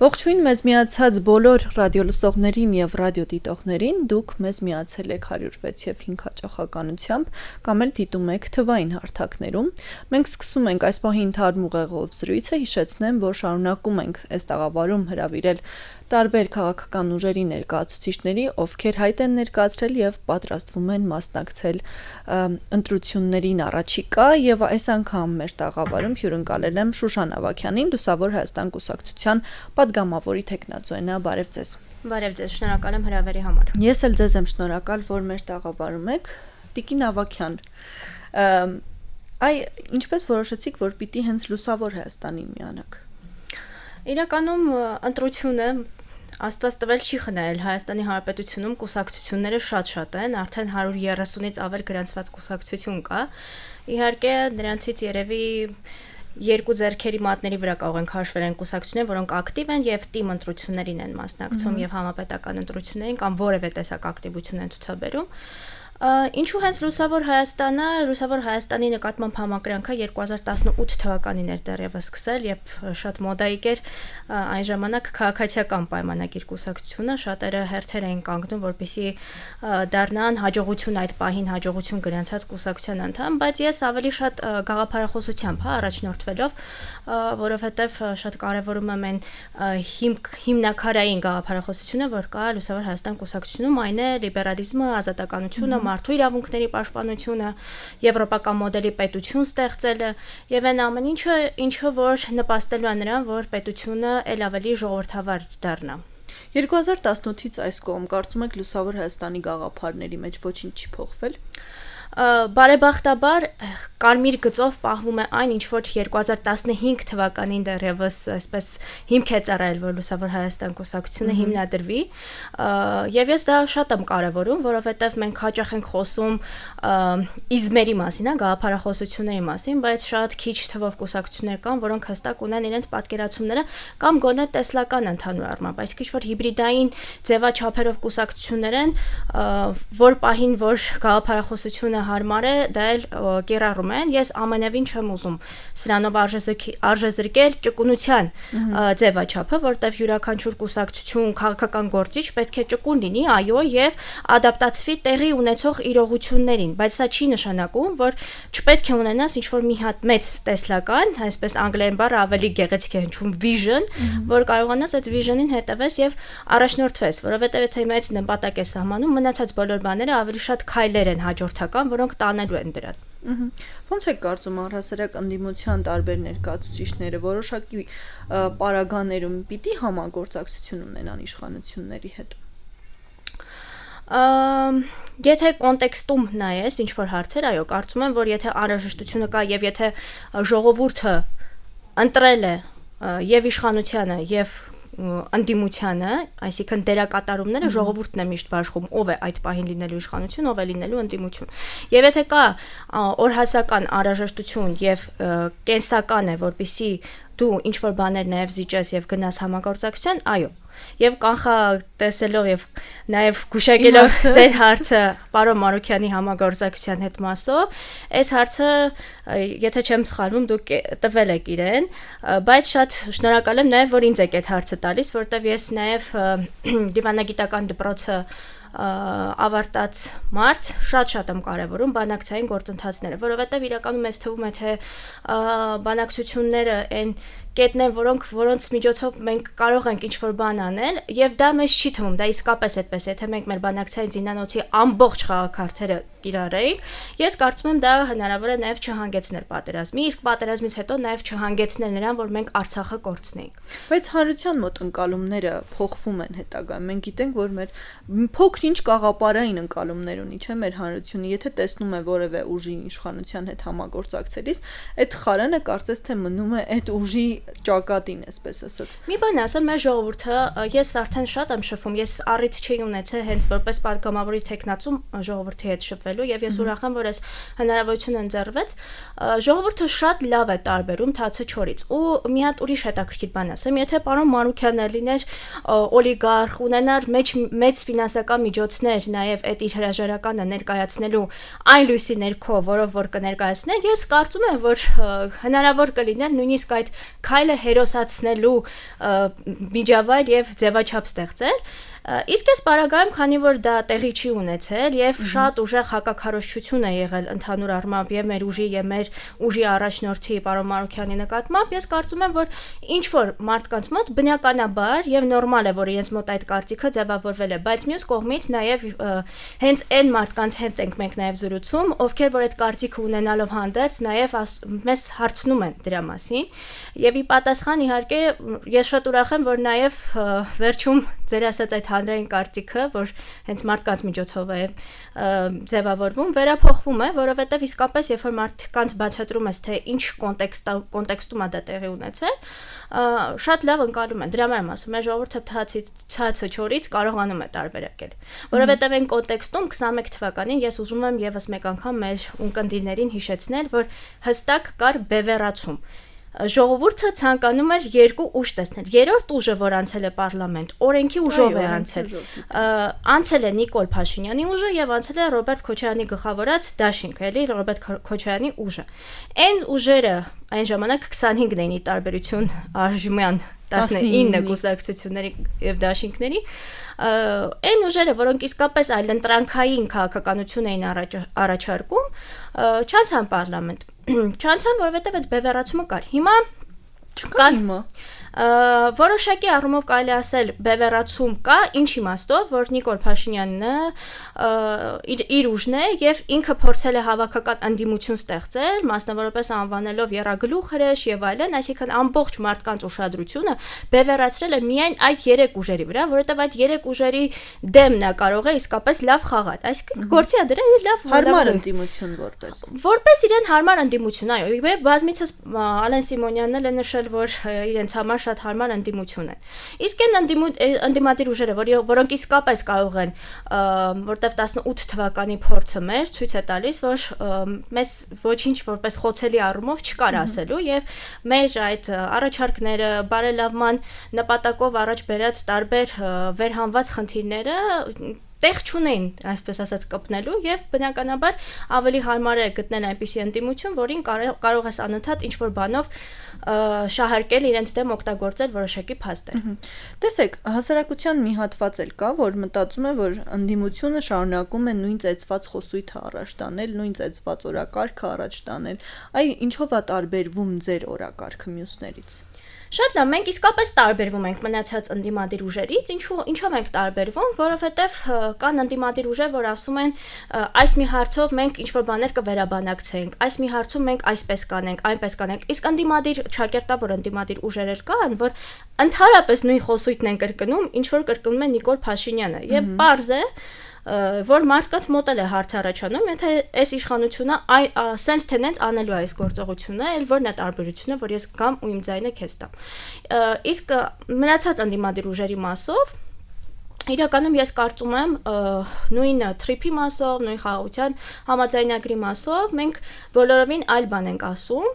Ողջույն մեզ միացած բոլոր ռադիոլսողներին եւ ռադիոդիտողներին, դուք մեզ միացել եք 106 եւ 5 հաճախականությամբ կամ էլ դիտում եք թվային հարթակներում։ Մենք սկսում ենք այս պահի ընդհանուր ուղեղով զրույցը, հիշեցնեմ, որ շարունակում ենք այս տաղավարում հրավիրել տարբեր քաղաքական ուժերի ներկայացուցիչների, ովքեր հայտ են ներկայացրել եւ պատրաստվում են մասնակցել ընտրություններին առաջիկա եւ այս անգամ մեր տաղավարում հյուրընկալել եմ Շուշան Ավագյանին, Լուսավոր Հայաստան կուսակցության պատգամավորի թեկնածուենը, բարև ձեզ։ Բարև ձեզ, շնորհակալ եմ հրավերի համար։ Ես էլ ձեզ եմ շնորհակալ, որ մեր տաղավարում եք։ Տիկին Ավագյան, ինչպես որոշեցիք, որ պիտի հենց Լուսավոր Հայաստանին միանաք։ Իրականում ընտրությունը Աստված տվել չի խնայել Հայաստանի Հանրապետությունում կուսակցությունները շատ են, արդեն 130-ից ավել գրանցված կուսակցություն կա։ Իհարկե, նրանցից երևի երկու ձեռքերի մատների վրա կարող են քաշվել են կուսակցություններ, որոնք ակտիվ են եւ թիմ ընտրություններին են մասնակցում եւ համապետական ընտրություններին կամ որևէ տեսակ ակտիվություն են ցուցաբերում։ Ինչու հենց Լուսավոր Հայաստանի նկատմամբ համակրանքը 2018 թվականին էր դեռևս սկսել, երբ շատ մոդայիկ էր այն ժամանակ քաղաքացիական պայմանագիր կուսակցությունը, շատերը հերթեր էին կանգնում, որպեսզի դառնան հաջողություն այդ պահին հաջողություն գրանցած կուսակցության անդամ, բայց ես ավելի շատ գաղափարախոսությամբ առաջնորդվելով, որովհետև շատ կարևորում եմ այն հիմնակարային գաղափարախոսությունը, որ կա Լուսավոր Հայաստան կուսակցությունում, այն է լիբերալիզմը, ազատականությունը, մարդու իրավունքների պաշտպանությունը, եվրոպական մոդելի պետություն ստեղծելը եւ այն ամեն ինչը որ նպաստելու է նրան, որ պետությունը ել ավելի ժողովրդավար դառնա։ 2018-ից այս կողմ կարծում եք Լուսավոր Հայաստանի գաղափարների մեջ ոչինչ չի փոխվել։ Բարեբախտաբար կարմիր գծով պահվում է այն, ինչ որ 2015 թվականին դեռևս այսպես հիմք է ծառայել, որ Լուսավոր Հայաստան կուսակցությունը հիմնադրվի, եւ ես դա շատ եմ կարևորում, որովհետեւ մենք հաճախ ենք խոսում իզմերի մասին, գաղափարախոսությունների մասին, բայց շատ քիչ թվով կուսակցություններ կան, որոնք հստակ ունեն իրենց պատկերացումները կամ գոնե տեսլական ընդհանուր առմամբ, այսինքն որ հիբրիդային ձևաչափերով կուսակցություններ են, որ պահին որ գաղափարախոսությունը հարմար է, դա էլ կիրառում են, ես ամենևին չեմ ուզում սրանով արժեզրկել ճկունության ձևաչափը, որտեղ յուրաքանչյուր կուսակցություն, քաղաքական գործիչ պետք է ճկուն լինի, այո, եւ ադապտացվի տեղի ունեցող իրողություններին, բայց սա չի նշանակում, որ չպետք է ունենաս ինչ-որ մի հատ մեծ տեսլական, այսպես անգլերեն բառը ավելի գեղեցիկ է հնչում vision, որ կարողանաս այդ vision-ին հետևես եւ առաջնորդվես, որովհետեւ եթե մեծ նպատակ է սահմանում, մնացած բոլոր բաները ավելի շատ քայլեր են հաջորդական, որոնք տանելու են դրան։ Ոնց է կարծում առհասարակ ընդդիմության տարբեր ներկայացուցիչները որոշակի պարագաներում պիտի համագործակցություն ունենան իշխանությունների հետ։ Եթե կոնտեքստում նայես ինչ որ հարցեր, այո, կարծում եմ, որ եթե անհրաժեշտությունը կա եւ եթե ժողովուրդը ընտրել է եւ իշխանությանը եւ ընդդիմությանը, այսինքն դերակատարումները ժողովուրդն է միշտ բաշխում, ով է այդ պահին լինելու իշխանություն, ով է լինելու ընդդիմություն։ Եվ եթե կա օրհասական անհրաժեշտություն եւ կենսական է, որպեսզի դու ինչ որ բաներ նաեւ զիջես եւ գնաս համագործակցության, այո։ Եվ կանխատեսելով եւ նաեւ գուշակելով ձեր հարցը պարոն Մարուկյանի համագործակցության հետ մասով, այս հարցը, եթե չեմ սխալվում, դուք տվել եք իրեն, բայց շատ շնորհակալ եմ նաեւ որ ինձ եք այդ հարցը տալիս, որտեվ ես նաեւ դիվանագիտական դպրոցը ավարտած մարդ շատ եմ կարևորում բանակցային գործընթացները, որովհետև իրականում ես թվում է թե բանակցությունները այն կետն են, որոնց միջոցով մենք կարող ենք ինչ-որ բան անել, եւ դա մեզ չի թվում, դա իսկապես այդպես է, եթե մենք մեր բանակցային զինանոցի ամբողջ խաղաքարտերը կիրառեինք, ես կարծում եմ դա հնարավոր է նաեւ չհանգեցնել պատերազմի, իսկ պատերազմից հետո նաեւ չհանգեցնել նրան, որ մենք Արցախը կորցնեինք։ Բայց հանրության մոտ ընկալումները փոխվում են հետագայում։ Մենք գիտենք, որ մեր փոքր-ինչ կաղապարային ընկալումներ ունի, չէ՞, մեր հանրությունը, եթե տեսնում է որևէ ուժի իշխանության հետ համագործակցելիս, այդ խարանը կարծես թե մնում է այդ ուժի ճակատին, այսպես ասած։ Մի բան ասեմ, մեր ժողովուրդը, ես արդեն շատ եմ շփվում, ես առիթ չի ունեցել հենց որպես պատգամավորի թեկնածու ժողովրդի հետ շփվելու եւ ես ուրախ եմ, որ այս հնարավորությունը ընձեռվեց։ Ժողովուրդը շատ լավ է տարբերում թացը չորից։ Ու մի հատ ուրիշ հետաքրքիր բան ասեմ, եթե պարոն Մարուկյանը լիներ օլիգարխ, ունենար մեծ ֆինանսական միջոցներ, նաեւ այդ իր հրաժարականը ներկայացնելու այն լույսի ներքո, որով որ կներկայացներ, ես կարծում եմ, որ հնարավոր կլիներ նույնիսկ այդ քայլը հերոսացնելու միջավայր եւ ձևաչափ ստեղծել։ Իսկ այս պարագայում, քանի որ դա տեղի չի ունեցել եւ շատ ուժեղ հակաքարոզչություն է եղել ընդհանուր առմամբ եւ մեր ուժի եւ մեր ուժի առաջնորդի պարոն Մարուքյանի նկատմամբ, ես կարծում եմ, որ ինչ որ մարդկանց մոտ բնականաբար եւ նորմալ է, որ իրենց մոտ այդ կարծիքը ձևավորվել է, բայց մյուս կողմից նաեւ հենց այն մարդկանց հետ ենք մենք նաեւ զրուցում, ովքեր որ այդ կարծիքը ունենալով հանդերձ նաեւ մեզ հարցնում են դրա մասին եւ ի պատասխան իհարկե ես շատ ուրախ եմ, որ նաեւ վերջում ձեր ասած այդ հանրային կարծիքը, որ հենց մարդկանց միջոցով է ձևավորվում, վերափոխվում է, որովհետև իսկապես երբ որ մարդկանց բացատրում ես, թե ինչ կոնտեքստում է դա տեղի ունեցել, շատ լավ ընկալում են։ Դրա համար եմ ասում, մեր ժողովուրդը ցածը չորից կարողանում է տարբերակել։ Որովհետև այն կոնտեքստում 21 թվականին ես ուզում եմ եւս մեկ անգամ մեր ունկնդիրներին հիշեցնել, որ հստակ կար բևեռացում։ Ժողովուրդը ցանկանում էր երկու ուժ տեսնել։ Երրորդ ուժը, որ անցել է պարլամենտ, օրենքի ուժով է անցել։ Անցել է Նիկոլ Փաշինյանի ուժը եւ անցել է Ռոբերտ Քոչարյանի գլխավորած դաշինքը, էլի Ռոբերտ Քոչարյանի ուժը։ Այն ուժերը այն ժամանակ 25-ն էին ի տարբերություն արժման 19 կուսակցությունների եւ դաշինքների, այն ուժերը, որոնք իսկապես այլընտրանքային քաղաքականություն էին առաջարկում, չանցան պարլամենտ։ Չանցան, որովհետև այդ բևեռացումը կար։ Հիմա չկա հիմա։ Որոշակի առումով կարելի ասել բևեռացում կա, ինչ իմաստով, որ Նիկոլ Փաշինյանն իր ուժն է եւ ինքը փորձել է հավաքական ընդդիմություն ստեղծել, մասնավորապես անվանելով եռագլուխ հրեշ եւ այլն, այսինքն ամբողջ մարդկանց ուշադրությունը բևեռացրել է միայն այդ 3 ուժերի վրա, որովհետեւ այդ 3 ուժերի դեմ նա կարող է իսկապես լավ խաղալ, այսինքն գործի է դրել լավ հարմար ընդդիմություն որպես իրեն հարմար ընդդիմություն, այո, բազմիցս Ալեն Սիմոնյանն էլ է նշել, որ իրենց համար շատ հարմար ընդդիմություն է։ Իսկ այն ընդդիմադիր ուժերը, որոնք իսկապես կարող են, որտեվ 18 թվականի փորձը մեր ցույց է տալիս, որ մեզ ոչինչ որպես խոցելի առումով չկար ասելու եւ մեր այդ առաջարկները, բարելավման նպատակով առաջ բերած տարբեր վերհանված խնդիրները տեղ չունեն, այսպես ասած, կպնելու եւ բնականաբար ավելի հարմար է գտնել այնպիսի ընդդիմություն, որին կարող ես անընդհատ ինչ-որ բանով շահարկել իրենց դեմ օգտագործել որոշակի փաստեր։ Տեսեք, հասարակության մի հատված էլ կա, որ մտածում է, որ ընդդիմությունը շարունակում է նույն ծեծված խոսույթը առաջ տանել, նույն ծեծված օրակարգը առաջ տանել։ Այ ինչով է տարբերվում ձեր օրակարգը մյուսներից։ Շատ լավ, մենք իսկապես տարբերվում ենք մնացած ընդդիմադիր ուժերից, ինչով ենք տարբերվում, որովհետև կան ընդդիմադիր ուժեր, որ ասում են այս մի հարցով մենք ինչ-որ բաներ կվերաբանակցենք, այս մի հարցում մենք այսպես կանենք, այնպես կանենք, իսկ ընդդիմադիր ճակերտավոր ընդդիմադիր ուժեր էլ կան, որ ընդհանրապես նույն խոսույթն են կրկնում, ինչ որ կրկնում է Նիկոլ Փաշինյանը, եւ պարզ է, որ մարդկանց մոտ էլ է հարց առաջանում, եթե այս իշխանությունը սենց թենենց անելու է այս գործողությունը, էլ որն է տարբերությունը, որ ես գամ ու իմ ձայնը քեզ տամ։ Իսկ մնացած ընդդիմադիր ուժերի մասով իրականում ես կարծում եմ նույն թրիփի մասով, նույն խաղաղության համաձայնագրի մասով մենք բոլորովին այլ բան ենք ասում,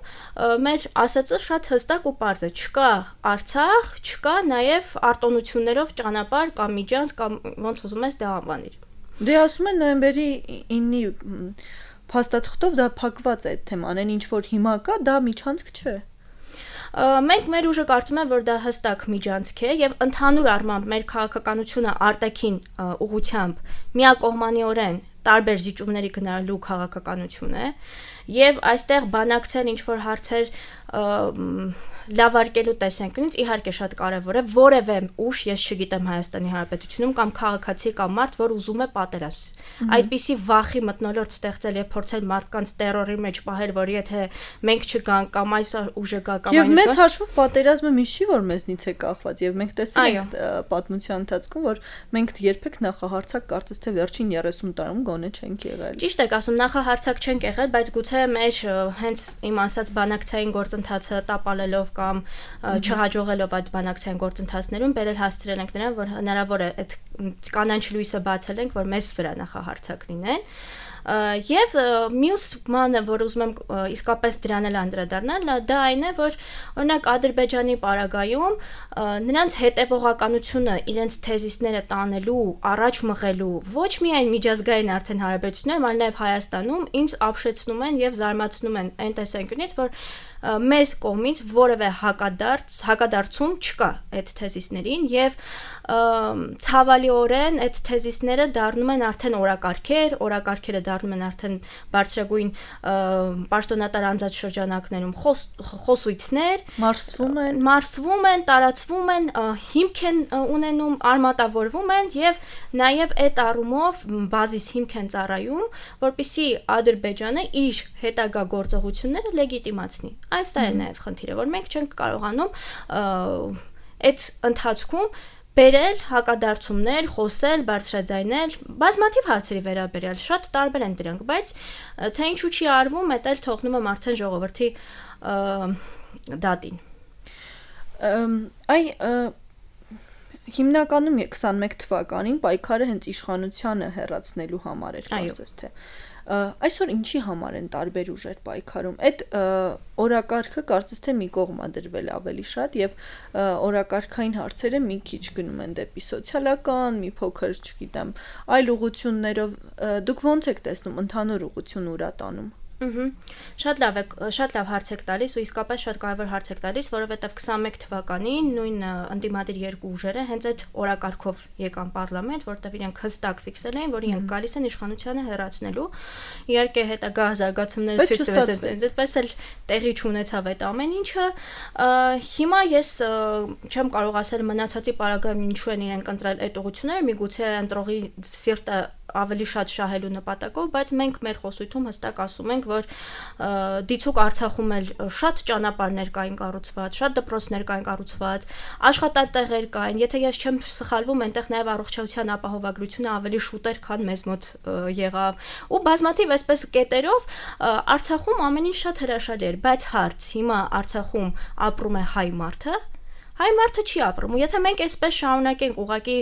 մեր ասածը շատ հստակ ու պարզ է, չկա Արցախ, չկա նաև արտոնություններով ճանապարհ կամ միջանց կամ ոնց ուզում ես դա անվանիր։ Դե ասում են նոյեմբերի 9-ի փաստաթղթով դա փակված է այդ թեման, այն ինչ որ հիմա կա, դա միջանցք չէ։ Մենք մեր ուժը կարծում եմ, որ դա հստակ միջանցք է եւ ընդհանուր առմամբ մեր քաղաքականությունը արտաքին ուղղությամբ միակողմանիորեն տարբեր զիջումների գնալու քաղաքականություն է եւ այստեղ բանակցել ինչ որ հարցեր լավարկելու տեսանկյունից իհարկե շատ կարևոր է որևէ ուժ, ես չգիտեմ Հայաստանի Հանրապետությունում կամ քաղաքացի կամ մարդ, որ ուզում է պատերազմ։ Այդպիսի վախի մթնոլորտ ստեղծել եւ փորձել մարդկանց տերորի մեջ պահել, որ եթե մենք չգանք կամ այս ուժը գա կամ այն մեծ հաշվով պատերազմը միշտ չի որ մեզնից է կախված եւ մենք տեսել ենք պատմության ընթացքում, որ մենք երբեք նախահարցակ կարծես թե վերջին 30 տարում գոնե չենք եղել։ Ճիշտ եք ասում, նախահարցակ չենք եղել, բայց գուցե մեր հենց իմ ասած բանակցային գործընթացը տապալելով կամ չհաջողելով այդ բանակցային գործընթացներում բերել հասցրել ենք նրան, որ հնարավոր է այդ կանաչ լույսը բացել ենք, որ մեզ վրա նախահարցակ լինեն։ Եվ մյուս բանը, որ ուզում եմ իսկապես դրան էլ անդրադառնալ, դա այն է, որ օրինակ Ադրբեջանի պարագայում նրանց հետևողականությունը իրենց թեզիսները տանելու, առաջ մղելու ոչ միայն միջազգային արդեն հարաբերություններում, այլ նաև Հայաստանում ինձ ապշեցնում են եւ զարմացնում են այն տեսանկյունից, որ մեզ կողմից որևէ հակադարձում չկա այդ թեզիսներին եւ ցավալիորեն այդ թեզիսները դառնում են արդեն օրակարգերը դառնում են արդեն բարձրագույն պաշտոնատար անձած շրջանակներում խոսույթներ, մարսվում են, տարածվում են, հիմք են ունենում, արմատավորվում են եւ նաեւ այդ առումով բազիս հիմք են ծառայում, որպեսզի Ադրբեջանը իր հետագա գործողությունները լեգիտիմացնի։ Այս դա է նաև խնդիրը, որ մենք չենք կարողանում այդ ընթացքում բերել հակադարձումներ, խոսել, բարձրաձայնել, բազմաթիվ հարցերի վերաբերյալ շատ տարբեր են դրանք, բայց թե ինչու չի արվում, դա էլ թողնում եմ արդեն ժողովրդի դատին։ Հիմնականում 21 թվականին պայքարը հենց իշխանությանը հեռացնելու համար էր, կարծես թե։ Այսօր ինչի համար են տարբեր ուժեր պայքարում։ Այդ օրակարգը կարծես թե մի կողմ է դրվել ավելի շատ եւ օրակարգային հարցերը մի քիչ գնում են դեպի սոցիալական, մի փոքր, չգիտեմ, այլ ուղղություններով։ Դուք ո՞նց եք տեսնում ընդհանուր ուղղություն ուրա տանում։ Շատ լավ հարց եք տալիս ու իսկապես շատ կարևոր հարց եք տալիս, որովհետև 21 թվականին նույն ընդդիմադիր երկու ուժերը հենց այդ օրակարգով եկան պարլամենտ, որտեղ իրենք հստակ ֆիքսել էին, որ իրենք գալիս են իշխանությանը հեռացնելու։ Իհարկե հետագա զարգացումները ցույց տվեցին, այդպես էլ տեղի չունեցավ այդ ամեն ինչը։ Հիմա ես չեմ կարող ասել մնացածի պարագայում ինչու են իրենք ընտրել այդ ուղղությունները, միգուցե ընտրողի սիրտը ավելի շատ շահելու նպատակով, բայց մենք մեր խոսույթում հստակ ասում ենք, որ դիցուկ Արցախում էլ շատ ճանապարհներ կային կառուցված, շատ դպրոցներ կային կառուցված, աշխատատեղեր կային, եթե ես չեմ սխալվում, այնտեղ նաև առողջության ապահովագրությունը ավելի շուտ էր, քան մեզ մոտ եղավ, ու բազմաթիվ այսպես կետերով Արցախում ամեն ինչ շատ հրաշալի էր, բայց հարց, հիմա Արցախում ապրում է հայ մարդը, հայ մարդը չի ապրում, ու եթե մենք այսպես շարունակենք ուղղակի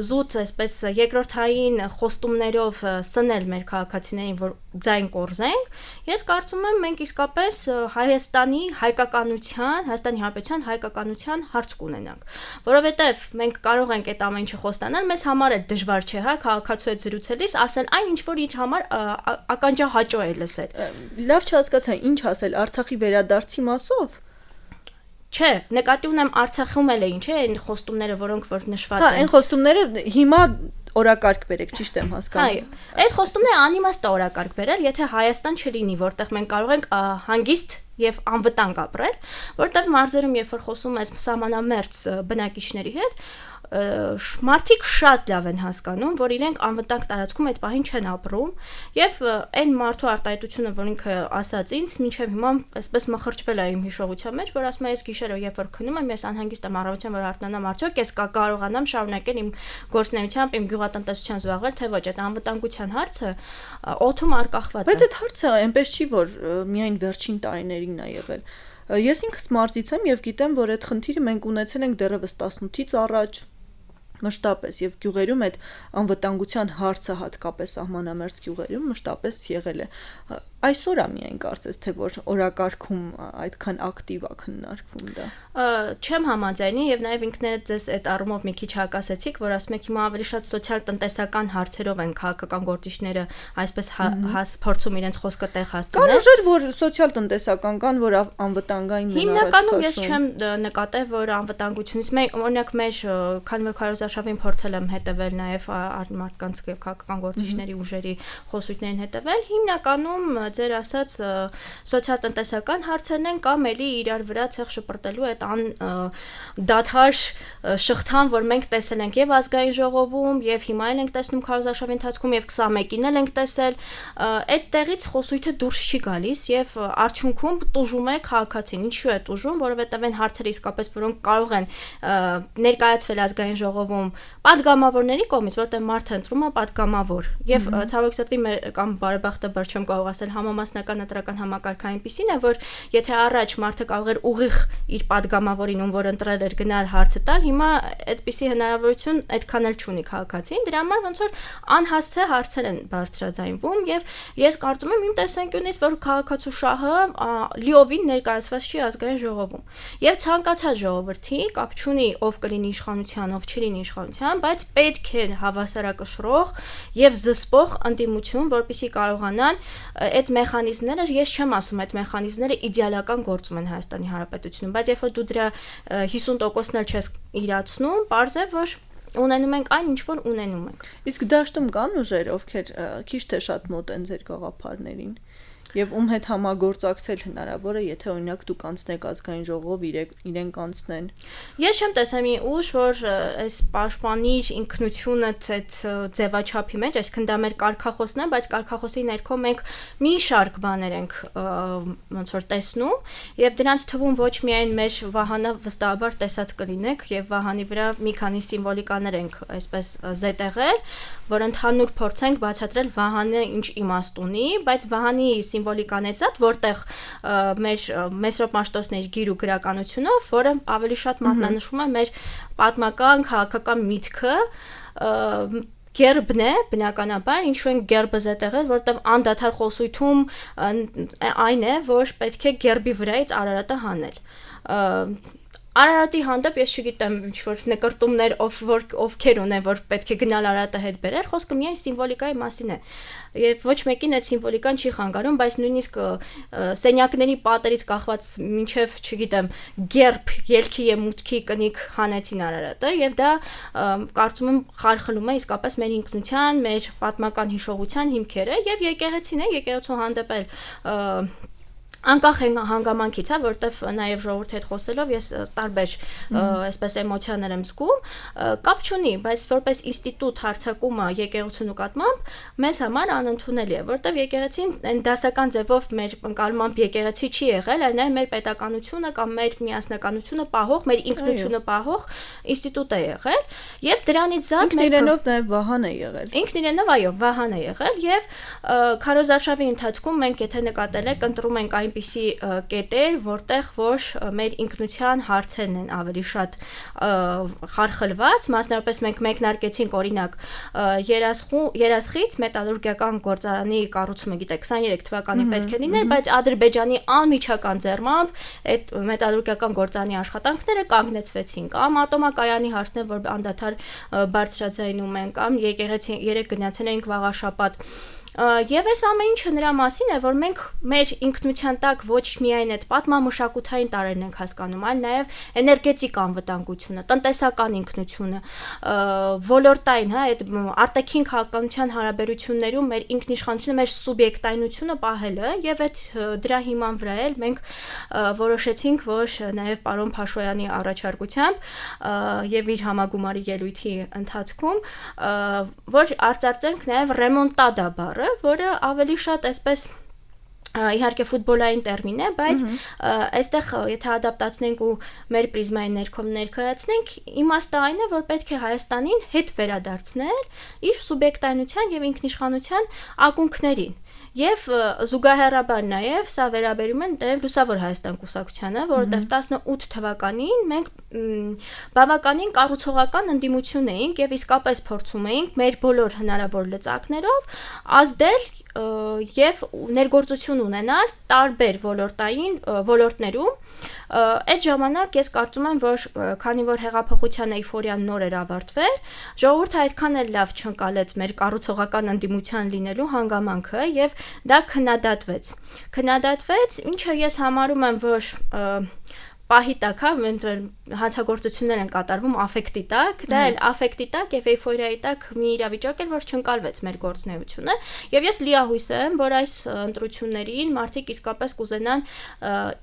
զուտ այսպես երկրորդային խոստումներով սնել մեր քաղաքացիներին, որ ձայն կորզենք, ես կարծում եմ մենք իսկապես Հայաստանի հայկականության, Հայաստանի Հանրապետության հայկականության հարց կունենանք, որովհետև մենք կարող ենք այդ ամեն ինչը խոստանալ, մեզ համար է դժվար չէ, հա, քաղաքացու հետ զրուցելիս ասել այն ինչ որ իր համար ականջահաճո է լսել։ Լավ չհասկացա, ինչ ասել Արցախի վերադարձի մասով։ Չէ, նկատի ունեմ Արցախում էլ էին, չէ, այն խոստումները, որոնք որ նշված են։ Հա, այն խոստումները հիմա օրակարգ բերեք, ճիշտ եմ հասկանում։ Այո, այդ խոստումները անիմաստ է օրակարգ բերել, եթե Հայաստան չլինի, որտեղ մենք կարող ենք հանգիստ եւ անվտանգ ապրել, որտեղ մարզերում երբ որ խոսում ես սահմանամերձ բնակիչների հետ, մարդիկ շատ լավ են հասկանում, որ իրենք անվտանգ տարածքում այդ պահին չեն ապրում եւ այն մարդու արտահայտությունը, որ ինքը ասաց ինձ, մինչեւ հիմա այսպես մխրճվել է իմ հիշողության մեջ, որ ասում է ես գիշերը երբ որ քնում եմ, ես անհանգիստ եմ առավոտյան որ արթնանամ, արդյոք ես կարողանամ շարունակել իմ գործունեությամբ, իմ գյուղատնտեսությամբ զբաղվել, թե ոչ, այդ անվտանգության հարցը օդում արկախված է։ Բայց այդ հարցը այնպես չի, որ միայն վերջին տարիներին է եղել։ Ես ինքս մարզից եմ եւ գիտեմ, որ այդ խնդիրը մենք ունեցել ենք դեռևս 18-ից առաջ մշտապես եւ գյուղերում այդ անվտանգության հարցը հատկապես սահմանամերձ գյուղերում մշտապես եղել է։ Այսօր է միայն կարծես թե որ օրակարգում այդքան ակտիվ է քննարկվում դա։ Չեմ համաձայնի եւ նաեւ ինքներդ ձեզ այդ առումով մի քիչ հակասեցիք, որ ասում եք հիմա ավելի շատ սոցիալ-տնտեսական հարցերով են քաղաքական գործիչները այսպես փորձում իրենց խոսքը տեղ հասցնել։ Կան ուժեր, որ սոցիալ-տնտեսական կան, որ անվտանգային են առաջ քաշում։ Հիմնականում ես չեմ նկատել, որ անվտանգությունից օրինակ մեր քանի որ Քարոզարշավին փորձել եմ հետևել նաեւ մարդկանց քաղաքական գործիչների ուժերի խոսույթներին հետևել, հիմնականում ձեր ասած սոցիալ-տնտեսական հարցերն են կամ էլի իրար վրա ցեղ շպրտելու այդ դադար շղթան, որ մենք տեսել ենք եւ ազգային ժողովում, եւ հիմա էլ ենք տեսնում Քարոզարշավի ընթացքում եւ 21-ին էլ ենք տեսել, այդ տեղից խոսույթը դուրս չի գալիս եւ արդյունքում տուժում է քաղաքացին։ Ինչու է տուժում, որովհետեւ այն հարցերը իսկապես, որոնք կարող են ներկայացվել ազգային ժողովում ընտրվում պատգամավորների կողմից, որտեղ մարդը ընտրում է պատգամավոր։ Եվ ցավոք սրտի կամ բարեբախտաբար չեմ կարող ասել համամասնական ընտրական համակարգը այնպիսին է, որ եթե առաջ մարդը կարող էր ուղիղ իր պատգամավորին, ում որ ընտրել էր, գնալ հարցը տալ, հիմա այդպիսի հնարավորություն այդքան էլ չունի քաղաքացին, դրա համար ոնց որ անհասցե հարցեր են բարձրաձայնվում եւ ես կարծում եմ իմ տեսանկյունից, որ քաղաքացու շահը լիովին ներկայացված չի ազգային ժողովում։ Եվ ցանկացած ժողովրդի կապ չունի ով կլինի իշխանության, ով չլինի իշխանության, բայց պետք է հավասարակշռող եւ զսպող ընդդիմություն, որպեսզի կարողանան այդ մեխանիզմները, ես չեմ ասում այդ մեխանիզմները իդեալական գործում են Հայաստանի Հանրապետությունում, բայց երբ որ դու դրա 50%-ն էլ չես իրացնում, պարզ է, որ ունենում ենք այն, ինչ որ ունենում ենք։ Իսկ դաշտում կան ուժեր, ովքեր քիչ թե շատ մոտ են ձեր գաղափարներին։ Եվ ում հետ համագործակցել հնարավոր է, եթե օրինակ դուք անցնեք ազգային ժողով, իրենք անցնեն։ Ես չեմ տեսա մի ուժ, որ այս պաշտպանիր ինքնությունդ այդ ձևաչափի մեջ, այսինքն դա մեր կարգախոսն է, բայց կարգախոսի ներքո մենք մի շարք բաներ ենք ոնց որ տեսնում, եւ դրանց թվում ոչ միայն մեր Վահանը վստահաբար տեսած կլինեք, եւ Վահանի վրա մի քանի սիմվոլիկաներ ենք այսպես զետեղել, որ ընդհանուր փորձենք բացատրել Վահանը ինչ իմաստ ունի, բայց Վահանի սիմվոլիկանից այդ որտեղ մեր Մեսրոպ Մաշտոցների գիր ու գրականությունով, որը ավելի շատ մատնանշում է մեր պատմական քաղաքական միտքը, գերբն է բնականաբար, ինչու են գերբը զետեղել, որտեղ անդադար խոսույթում այն է, որ պետք է գերբի վրայից Արարատը հանել։ Արարատի հանդեպ ես չգիտեմ ինչ-որ նկրտումներ ովքեր ունեն, որ պետք է գնալ Արարատը հետ բերել, խոսքը միայն սիմվոլիկայի մասին է։ Եվ ոչ մեկին այդ սիմվոլիկան չի խանգարում, բայց նույնիսկ սենյակների պատերից կախված մինչև, չգիտեմ, գերբ, ելքի եւ մուտքի կնիկ հանեցին Արարատը, եւ դա կարծում եմ խարխլում է իսկապես մեր ինքնության, մեր պատմական հիշողության հիմքերը եւ եկեղեցին է, եկեղեցու հանդեպ էլ անկախ հանգամանքից, որտեվ նաև ժողովրդի հետ խոսելով ես տարբեր այսպես էմոցիաներ եմ զգում, կապ չունի, բայց որպես ինստիտուտ հարձակումը եկեղեցու նկատմամբ մեզ համար անընդունելի է, որտեվ եկեղեցին այն դասական ձևով մեր ընկալմամբ եկեղեցի չի եղել, այլ նաև մեր պետականությունը կամ մեր միասնականությունը պահող, մեր ինքնությունը պահող ինստիտուտ է եղել, եւ դրանից զատ մեր իրենով նաև Վահան է եղել։ Ինքն իրենով այո, Վահան է եղել եւ քարոզարշավի ընթացքում մենք եթե նկատել եք, ընտրում ենք այնպիսի կետեր, որտեղ որ մեր ինքնության հարցերն են ավելի շատ խարխլված, մասնավորապես մենք մեկնարկեցինք օրինակ երասխից մետալուրգիական գործարանի կառուցումը, գիտեք, 23 թվականի պետք է լիներ, բայց Ադրբեջանի անմիջական ձեռամբ այդ մետալուրգիական գործարանի աշխատանքները կանգնեցվեցին, կամ ատոմակայանի հարցն է, որ անդադար բարձրաձայնում են, կամ եկեղեցի երեք գնացել ենք Վաղաշապատ։ Եվ այս ամեն ինչը նրա մասին է, որ մենք մեր ինքնության տակ ոչ միայն այդ պատմամշակութային տարրերն ենք հասկանում, այլ նաև էներգետիկ անվտանգությունը, տնտեսական ինքնությունը, ոլորտային, հա, այդ արտաքին քաղաքականության հարաբերություններում մեր ինքնիշխանությունը, մեր սուբյեկտայնությունը պահելը, եւ այդ դրա հիման վրա էլ մենք որոշեցինք, որ նաև պարոն Փաշոյանի առաջարկությամբ եւ իր համագումարի ելույթի ընթացքում, որ արծարծենք նաև ռեմոնտադա բառը, որը ավելի շատ այսպես իհարկե ֆուտբոլային տերմին է, բայց այստեղ եթե ադապտացնենք ու մեր պրիզմայի ներքո ներկայացնենք, իմաստը այն է, որ պետք է Հայաստանին հետ վերադարձնել իր սուբյեկտայնության եւ ինքնիշխանության ակունքներին։ Եվ զուգահեռաբար նաև սա վերաբերում է նաև Լուսավոր Հայաստան կուսակցությանը, որովհետև 18 թվականին մենք բավականին կառուցողական ընդդիմություն էինք եւ իսկապես փորձում էինք մեր բոլոր հնարավոր լծակներով ազդել եւ ներգործություն ունենալ տարբեր ոլորտներում այդ ժամանակ ես կարծում եմ որ քանի որ հեղափոխության էйֆորիան նոր էր ավարտվել ժողովուրդը այդքան էլ լավ չընկալեց մեր կառուցողական ընդդիմության լինելու հանգամանքը եւ դա քննադատվեց ինչը ես համարում եմ որ պահի տակ, հանցագործություններ են կատարվում աֆեկտի տակ, դա էլ աֆեկտի տակ եւ էйֆորիայի տակ մի իրավիճակ էր, որ չընկալվեց մեր գործունեությունը, եւ ես լիահույս եմ, որ այս ընտրություններին մարդիկ իսկապես կուզենան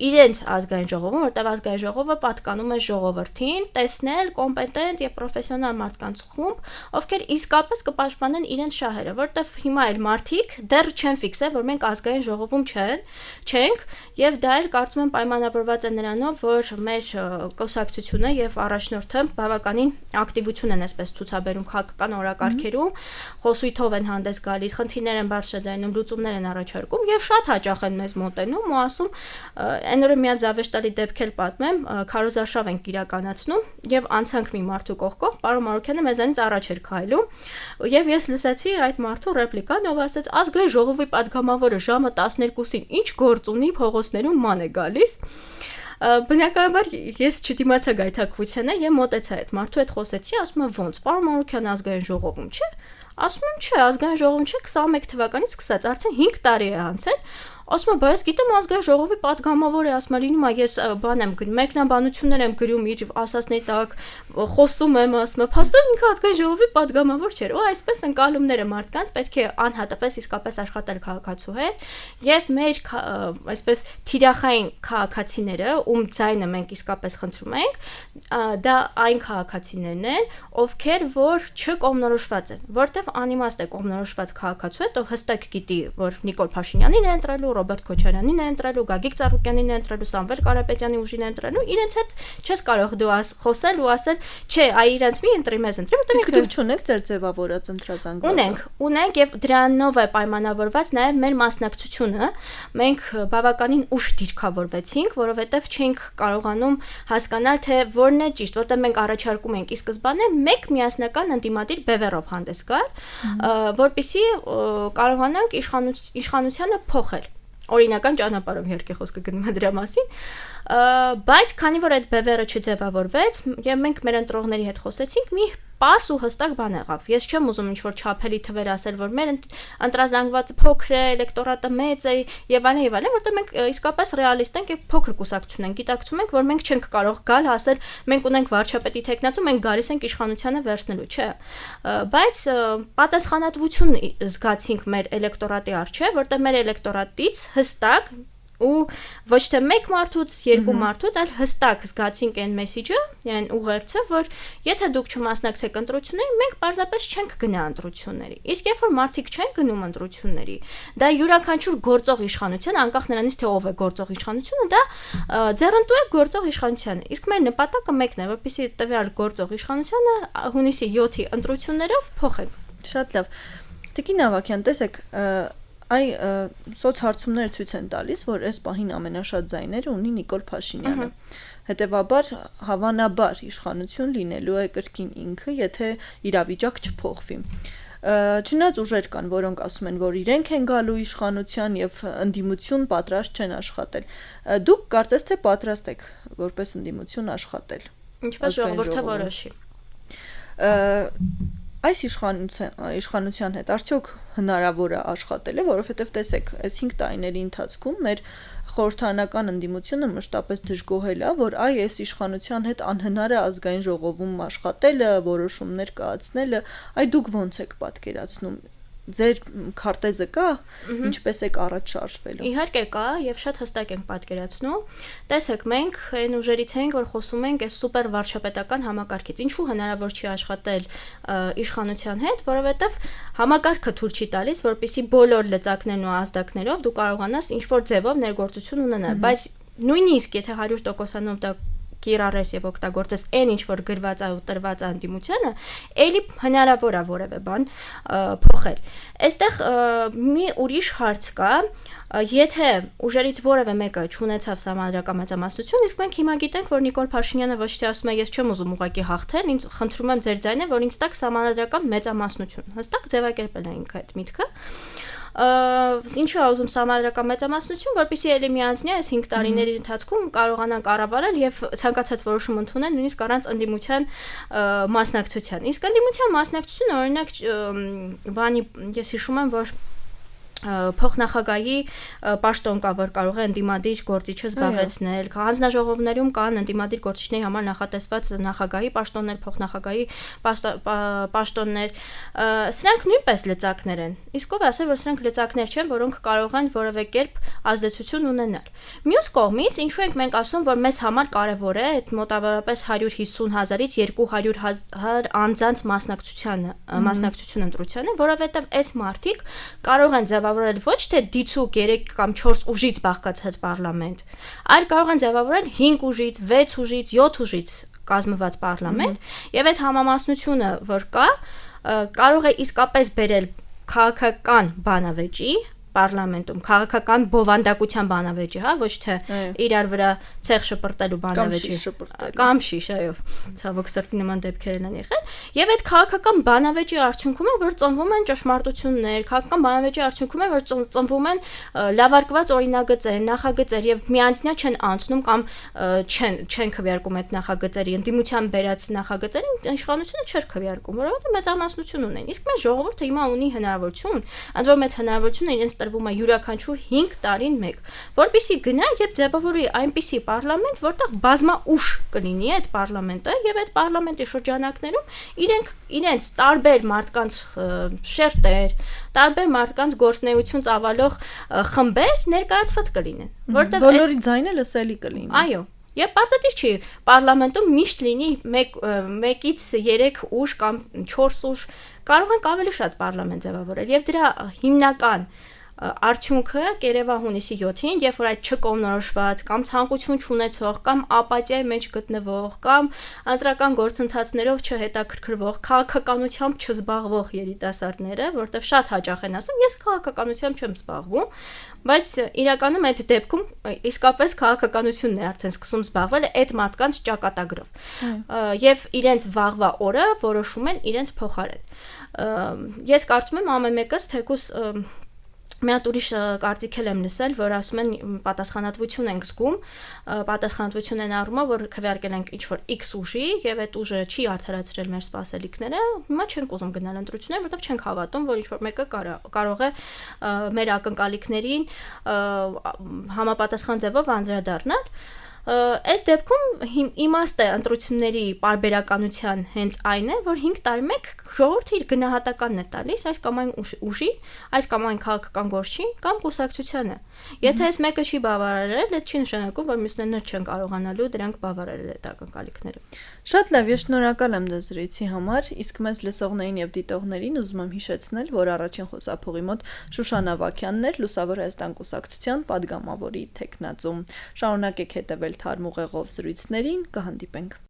իրենց ազգային ժողովում, որտեղ ազգային ժողովը պատկանում է ժողովրդին, տեսնել կոմպետենտ եւ պրոֆեսիոնալ մարդկանց խումբ, ովքեր իսկապես կպաշտպանեն իրենց շահերը, որտեղ հիմա էլ մարդիկ դեռ չեն ֆիքսել, որ մենք ազգային ժողովում չենք, եւ դա էլ կարծում եմ պայմանավորված է նրանով, որ մեր կուսակցությունը կուսակցությունը եւ առաջնորդը բավականին ակտիվություն են այսպես ցուցաբերում քաղաքական օրակարգերում, խոսույթով են հանդես գալիս, խնդիրներ են բարձրաձայնում, լուծումներ են առաջարկում եւ շատ հաճախ են մեզ մոտենում ու ասում, այն օրը միած զավեշտալի դեպք էլ պատմեմ, քարոզարշավ ենք իրականացնում եւ անցանք մի մարդու կողքով, պարոն Մարուկյանը մեզանից առաջ էր քայլում եւ ես լսեցի այդ մարդու ռեպլիկան, ով ասաց ազգային ժողովի падգամավորը ժամը 12-ին ինչ գործ ունի փողոցներում ման է գալիս։ Բնականաբար ես չդիմացա գայթակղությանը եւ մոտեցա այդ մարդու հետ խոսեցի, ասում եմ ոնց, պարոն Մարուկյան ազգային ժողովում չէ։ Ասում եմ չէ, ազգային ժողովում չէ, 21 թվականից սկսած արդեն 5 տարի է անցել։ Ասում եմ, բայց գիտեմ ազգային ժողովի падգամավոր է, ասում եմ, լինում է ես բան եմ գրում, մեկնաբանություններ եմ գրում իր ասածների տակ, խոսում եմ, ասում եմ, փաստորեն ինքը ազգային ժողովի падգամավոր չէր։ Ու այսպես ընկալումները մարդկանց պետք է անհատապես իսկապես աշխատել քաղաքացու հետ եւ մեր այսպես թիրախային քաղաքացիները, ում ձայնը մենք իսկապես խնդրում ենք, դա այն քաղաքացիներն են, ովքեր որ չկողմնորոշված են, որտեվ անիմաստ է կողմնորոշված քաղաքացու հետ, ով հստակ գիտի, որ Նիկոլ Փաշինյանին է ընտրելու, Ռոբերտ Քոչարյանին է ընտրելու, Գագիկ Ծառուկյանին է ընտրելու, Սամվել Կարապետյանի ուժին է ընտրելու, իրենց հետ չես կարող դու խոսել ու ասել, չէ, այ իրենց մի ընտրի, մեզ ընտրի, որտեղ դուք չունեք ձեր ձևավորած ընտրազանգվածը։ Ունենք եւ դրանով է պայմանավորված նաեւ մեր մասնակցությունը։ Մենք բավականին ուշ դիրքավորվեցինք, որովհետեւ չենք կարողանում հասկանալ, թե որն է ճիշտ, որտեղ մենք առաջարկում ենք ի սկզբանե մեկ միասնական ընդդիմադիր բևեռով հանդես գալ, որպեսզի կարողանանք իշխանությանը փոխել։ Օրինական ճանապարհով իհարկե խոսքը գնում է դրա մասին, բայց քանի որ այդ բևեռը չձևավորվեց եւ մենք մեր ընտրողների հետ խոսեցինք, մի պարզ ու հստակ բան եղավ։ Ես չեմ ուզում ինչ-որ չափելի թվեր ասել, որ մեր ընտրազանգվածը փոքր է, էլեկտորատը մեծ է եւ այլն, որտեղ մենք իսկապես ռեալիստ ենք եւ փոքր կուսակցություն ենք, գիտակցում ենք, որ մենք չենք կարող գալ ասել, մենք ունենք վարչապետի թեկնածու, մենք գալիս ենք իշխանությանը վերցնելու, չէ։ Բայց պատասխանատվություն զգացինք մեր էլեկտորատի առջեւ, որտեղ մեր էլեկտորատից հստակ ու ոչ թե մեկ մարդուց, երկու մարդուց, այլ հստակ զգացինք այն մեսիջը, այն ուղերձը, որ եթե դուք չմասնակցեք ընտրություններին, մենք պարզապես չենք գնա ընտրությունների։ Իսկ երբ որ մարդիկ չեն գնում ընտրությունների, դա յուրաքանչյուր գործող իշխանության, անկախ նրանից թե ով է գործող իշխանությունը, դա ձեռնտու է գործող իշխանությանը։ Իսկ մեր նպատակը մեկն է, որպեսզի տվյալ գործող իշխանությանը հունիսի 7-ի ընտրություններով փոխենք։ Շատ լավ։ Տիկին Ավագյան, տեսեք, այ սոցհարցումները ցույց են տալիս, որ այս պահին ամենաշատ ձայները ունի Նիկոլ Փաշինյանը։ Հետևաբար հավանաբար իշխանություն լինելու է կրկին ինքը, եթե իրավիճակ չփոխվի։ Չնայած ուժեր կան, որոնք ասում են, որ իրենք են գալու իշխանության եւ ընդդիմություն պատրաստ չեն աշխատել։ Դուք կարծես թե պատրաստ եք որպես ընդդիմություն աշխատել։ Ինչպես ժողովուրդը որոշի։ Այս իշխանության հետ արդյոք հնարավոր է աշխատելը, որովհետև տեսեք, այս 5 տարիների ընթացքում մեր խորհրդարանական ընդդիմությունը մշտապես դժգոհել է, որ այս իշխանության հետ անհնար է ազգային ժողովում աշխատելը, որոշումներ կայացնելը, այ դուք ոնց եք պատկերացնում։ Ձեր քարտեզը կա, ինչպես եք առաջ շարժվելու։ Իհարկե կա եւ շատ հստակ ենք պատկերացնում։ Տեսեք, մենք այն ուժերից ենք, որ խոսում ենք այս սուպեր վարչապետական համակարգից։ Ինչու հնարավոր չի աշխատել իշխանության հետ, որովհետեւ համակարգը թույլ չի տալիս, որպեսզի բոլոր լծակներն ու ազդակներով դու կարողանաս ինչ-որ ձևով ներգործություն ունենալ, բայց նույնիսկ եթե 100%-անով դա կիրառես եւ օգտագործես այն ինչ որ գրված է ու տրված է ընդդիմությանը, ելի հնարավոր է որևէ բան փոխել։ Այստեղ մի ուրիշ հարց կա, եթե ուժերից որևէ մեկը չունեցավ սահմանադրական մեծամասնություն, իսկ մենք հիմա գիտենք, որ Նիկոլ Փաշինյանը ոչ թե ասում է ես չեմ ուզում ուղղակի հաղթել, ինձ խնդրում եմ ձեր ձայնը, որ ինձ տակ սահմանադրական մեծամասնություն։ Հստակ ձևակերպել է ինքը այդ միտքը։ Ինչու է ուզում սահմանադրական մեծամասնություն, որպեսզի ելի միանցնի այս 5 տարիների ընթացքում կարողանան կառավարել եւ ցանկացած որոշում ընդունել նույնիսկ առանց ընդդիմության մասնակցության։ Իսկ ընդդիմության մասնակցությունը օրինակ բանի ես հիշում եմ, որ փոխնախագահի պաշտոն կա, որ կարող է ընդդիմադիր գործիչը զբաղեցնել, հանձնաժողովներում կան ընդդիմադիր գործիչների համար նախատեսված նախագահի պաշտոններ, փոխնախագահի պաշտոններ, սրանք նույնպես լծակներ են, իսկ ով ասել, որ սրանք լծակներ չեն, որոնք կարող են որևէ կերպ ազդեցություն ունենալ։ Մյուս կողմից, ինչու ենք մենք ասում, որ մեզ համար կարևոր է այդ մոտավորապես 150,000-ից 200,000 անձանց մասնակցություն ընտրությանը, որովհետև այս մարդիկ կարող են ձևավորել ոչ թե դիցու 3 կամ 4 ուժից բաղկացած պարլամենտ, այլ կարող են ձևավորել 5 ուժից, 6 ուժից, 7 ուժից կազմված պարլամենտ, եւ այդ համամասնությունը, որ կա, կարող է իսկապես բերել քաղաքական բանավեճի պարլամենտում քաղաքական բովանդակության բանավեճի, հա, ոչ թե իրար վրա ցեղ շպրտելու բանավեճի կամ շիշ, այո, ցավոք սրտի նման դեպքեր են եղել, եւ այդ քաղաքական բանավեճի արդյունքում է, որ ծնվում են ճշմարտություններ, քաղաքական բանավեճի արդյունքում է, որ ծնվում են լավարկված օրինագծեր, նախագծեր եւ միանձնյա չեն անցնում կամ չեն քվեարկում այդ նախագծերի ընդդիմության բերած նախագծերին իշխանությունը չէր քվեարկում, որովհետեւ մեծամասնություն ունեն։ Իսկ մեր ժողովուրդը հիմա ունի հնարավորություն, ընդ որում այդ հնարավորությունը իրենց տրվում է յուրաքանչյուր 5 տարին մեկ, որպեսզի գնա եւ ձևավորի այնպիսի պարլամենտ, որտեղ բազմաուժ կլինի այդ պարլամենտը եւ այդ պարլամենտի շրջանակներում իրենց տարբեր մարդկանց շերտեր, տարբեր մարդկանց գործնեություն ծավալող խմբեր ներկայացված կլինեն, որտեղ բոլորի ձայնը լսելի կլինի։ Այո, եւ պարտադիր չի պարլամենտում միշտ լինի 1-ից 3 ուժ կամ 4 ուժ, կարող են ավելի շատ պարլամենտ ձևավորել եւ դրա հիմնական արդյունքը կերևա հունիսի 7-ին, երբ որ այդ չկողմնորոշված կամ ցանկություն չունեցող կամ ապաթիայի մեջ գտնվող կամ ընտրական գործընթացներով չհետաքրքրվող, քաղաքականությամբ չզբաղվող երիտասարդները, որտեղ շատ հաճախ են ասում, ես քաղաքականությամբ չեմ զբաղվում, բայց իրականում այդ դեպքում իսկապես քաղաքականությունն է արդեն սկսում զբաղվել այդ մարդկանց ճակատագրով։ Եվ իրենց վաղվա օրը որոշում են իրենց փոխարեն։ Ես կարծում եմ ամեն մեկս թեկուզ մի հատ ուրիշ կարծիք եմ լսել, որ ասում են պատասխանատվություն ենք զգում, պատասխանատվություն են առումով, որ քվեարկել ենք ինչ-որ X ուժի եւ այդ ուժը չի արդարացրել մեր սպասելիքները, հիմա չենք ուզում գնալ ընտրություններ, որովհետեւ չենք հավատում, որ ինչ-որ մեկը կարող է մեր ակնկալիքներին համապատասխան ձևով անդրադառնալ։ Այս դեպքում իմաստը ընտրությունների պարբերականության հենց այն է, որ 5 տարի մեկ ժողովուրդը իր գնահատականն է տալիս այս կամ այն ուժի, այս կամ այն քաղաքական գործին կամ կուսակցությանը։ Եթե այս մեկը չի բավարարել, դա չի նշանակում, որ մյուսներն չեն կարողանալու դրանք բավարարել այդ ակնկալիքները։ Շատ լավ, ես շնորհակալ եմ դզրույցի համար, իսկ մեզ լսողներին եւ դիտողներին ուզում եմ հիշեցնել, որ առաջին խոսափողի մոտ Շուշան Ավագյանն էր, Լուսավոր Հայաստան կուսակցության падգամավորի թեկնածու։ Շարունակեք հետևել թարմ ուղեղով զրույցներին, կհանդիպենք։